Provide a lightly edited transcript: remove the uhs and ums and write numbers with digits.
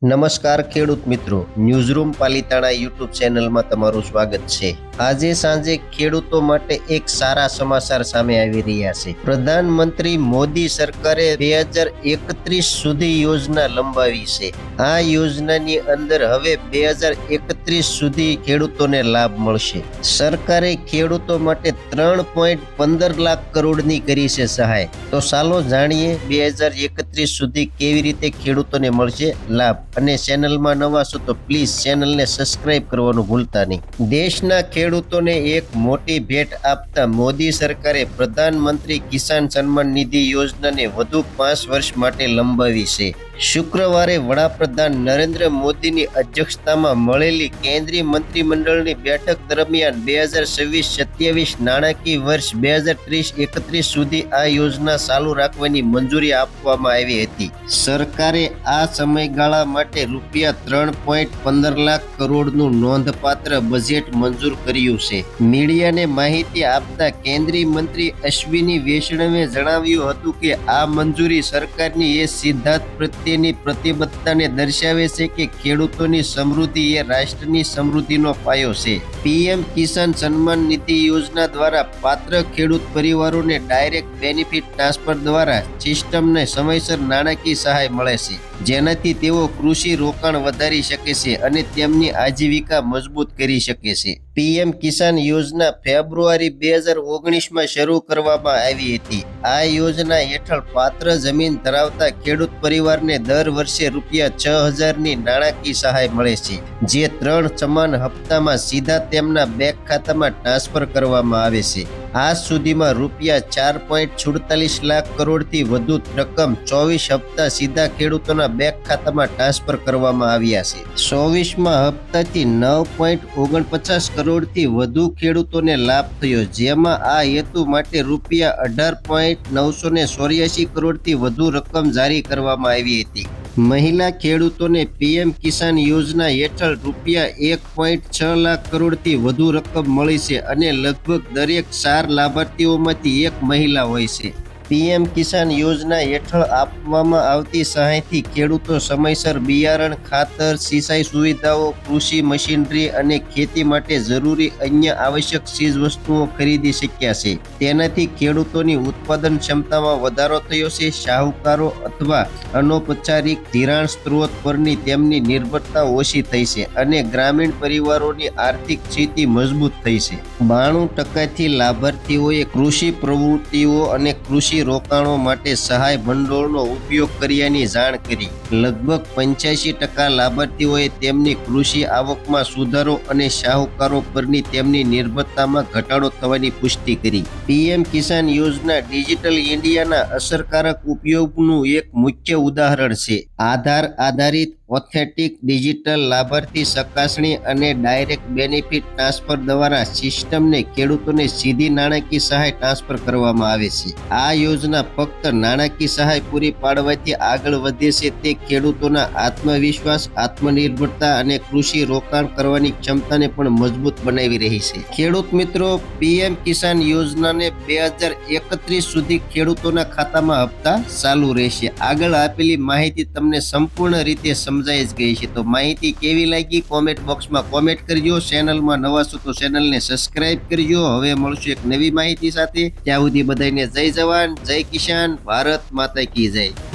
નમસ્કાર ખેડૂત મિત્રો, ન્યૂઝરૂમ પાલિતાણા યુટ્યુબ ચેનલમાં તમારું સ્વાગત છે। આજે સાંજે ખેડૂતો માટે એક સારા સમાચાર સામે આવી રહ્યા છે। પ્રધાનમંત્રી મોદી સરકારે 2031 સુધી યોજના લંબાવી છે। આ યોજનાની અંદર હવે 2031 સુધી ખેડૂતોને લાભ મળશે। સરકારે ખેડૂતો માટે 3.15 લાખ કરોડની કરી છે સહાય। તો ચાલો જાણીએ 2031 સુધી કેવી રીતે ખેડૂતોને મળશે લાભ। અને ચેનલમાં નવા છો તો પ્લીઝ ચેનલને સબસ્ક્રાઇબ કરવાનું ભૂલતા નહીં। દેશના ખેડૂતોને એક મોટી ભેટ આપતા મોદી સરકારે પ્રધાનમંત્રી કિસાન સન્માન નિધિ યોજનાને વધુ 5 વર્ષ માટે લંબાવી છે। શુક્રવારે વડાપ્રધાન નરેન્દ્ર મોદીની અધ્યક્ષતામાં મળેલી કેન્દ્રીય મંત્રીમંડળની બેઠક દરમિયાન 2026-27 નાણાકીય વર્ષ 2030-31 સુધી આ યોજના ચાલુ રાખવાની મંજૂરી આપવામાં આવી હતી। સરકારે આ સમયગાળા માટે રૂપિયા 3.15 લાખ કરોડનું નોંધપાત્ર બજેટ મંજૂર કર્યું છે। મીડિયાને માહિતી આપતા કેન્દ્રીય મંત્રી અશ્વિની વૈષ્ણવે જણાવ્યું હતું કે આ મંજૂરી સરકારની એ સિદ્ધાંત પ્રત્યેની પ્રતિબદ્ધતાને દર્શાવે છે કે ખેડૂતોની સમૃદ્ધિ એ રાષ્ટ્રની સમૃદ્ધિનો પાયો છે। પીએમ કિસાન સન્માન નિધિ યોજના દ્વારા પાત્ર ખેડૂત પરિવારોને ડાયરેક્ટ બેનિફિટ ટ્રાન્સફર દ્વારા સિસ્ટમને સમયસર નાણાકીય સહાય મળે છે, જેનાથી તેઓ કૃષિ રોકાણ વધારી શકે છે અને તેમની આજીવિકા મજબૂત કરી શકે છે। પીએમ કિસાન યોજના ફેબ્રુઆરી 2019માં શરૂ કરવામાં આવી હતી। આ યોજના હેઠળ પાત્ર જમીન ધરાવતા ખેડૂત પરિવારને દર વર્ષે રૂપિયા 6,000ની નાણાકીય સહાય મળે છે, જે 3 સમાન હપ્તામાં સીધા તેમના બેંક ખાતામાં ટ્રાન્સફર કરવામાં આવે છે। આજ સુધીમાં રૂપિયા 4.47 લાખ કરોડથી વધુ રકમ 24 હપ્તા સીધા ખેડૂતોના બેંક ખાતામાં ટ્રાન્સફર કરવામાં આવ્યા છે। 24મા હપ્તાથી 9.49 કરોડથી વધુ ખેડૂતોને લાભ થયો, જેમાં આ હેતુ માટે રૂપિયા 18.984 કરોડથી વધુ રકમ જારી કરવામાં આવી હતી। મહિલા ખેડૂતોને પીએમ કિસાન યોજના હેઠળ રૂપિયા 1.6 લાખ કરોડથી વધુ રકમ મળી છે અને લગભગ દરેક 4 લાભાર્થીઓમાંથી એક મહિલા હોય છે। પીએમ કિસાન યોજના હેઠળ આપવામાં આવતી સહાયથી ખેડૂતો સમયસર બિયારણ, ખાતર, સિંચાઈ સુવિધાઓ, કૃષિ મશીનરી અને ખેતી માટે જરૂરી અન્ય આવશ્યક ચીજવસ્તુઓ ખરીદી શક્યા છે। તેનાથી ખેડૂતોની ઉત્પાદન ક્ષમતામાં વધારો થયો છે, શાહુકારો અથવા અનૌપચારિક ધિરાણ સ્ત્રોત પરની તેમની નિર્ભરતા ઓછી થઈ છે અને ગ્રામીણ પરિવારોની આર્થિક સ્થિતિ મજબૂત થઈ છે। 92%થી લાભાર્થીઓએ કૃષિ પ્રવૃત્તિઓ અને કૃષિ રોકાણો માટે સહાય ભંડોળનો ઉપયોગ કર્યાની જાણ કરી। લગભગ 85% લાભાર્થીઓએ તેમની કૃષિ આવકમાં સુધારો અને શાહુકારો પરની તેમની નિર્ભરતામાં ઘટાડો થવાની પુષ્ટિ કરી। પીએમ કિસાન યોજના ડિજિટલ ઇન્ડિયાના અસરકારક ઉપયોગનું એક મુખ્ય ઉદાહરણ છે। આધાર આધારિત ઓથેન્ટિક ડિજિટલ લાભાર્થી ચકાસણી અને ડાયરેક્ટ બેનિફિટ ટ્રાન્સફર દ્વારા સિસ્ટમને ખેડૂતોને સીધી નાણાકીય સહાય ટ્રાન્સફર કરવામાં આવે છે। આ યોજના ફક્ત નાણાકીય સહાય પૂરી પાડવાથી આગળ વધે છે, તે ખેડૂતોના આત્મવિશ્વાસ, આત્મનિર્ભરતા અને કૃષિ રોકાણ કરવાની ક્ષમતાને પણ મજબૂત બનાવી રહી છે। ખેડૂત મિત્રો, પીએમ કિસાન યોજનાને 2031 સુધી ખેડૂતોના ખાતામાં હપ્તા ચાલુ રહેશે। આગળ આપેલી માહિતી તમને સંપૂર્ણ રીતે સમજાઈ જ ગઈ છે। તો માહિતી કેવી લાગી કોમેન્ટ બોક્સમાં કોમેન્ટ કરજો। ચેનલમાં નવા છો તો ચેનલને સબસ્ક્રાઇબ કરજો। હવે મળશું એક નવી માહિતી સાથે। ત્યાં સુધી બધાને જય જવાન, જય કિસાન, ભારત માતા કી જય।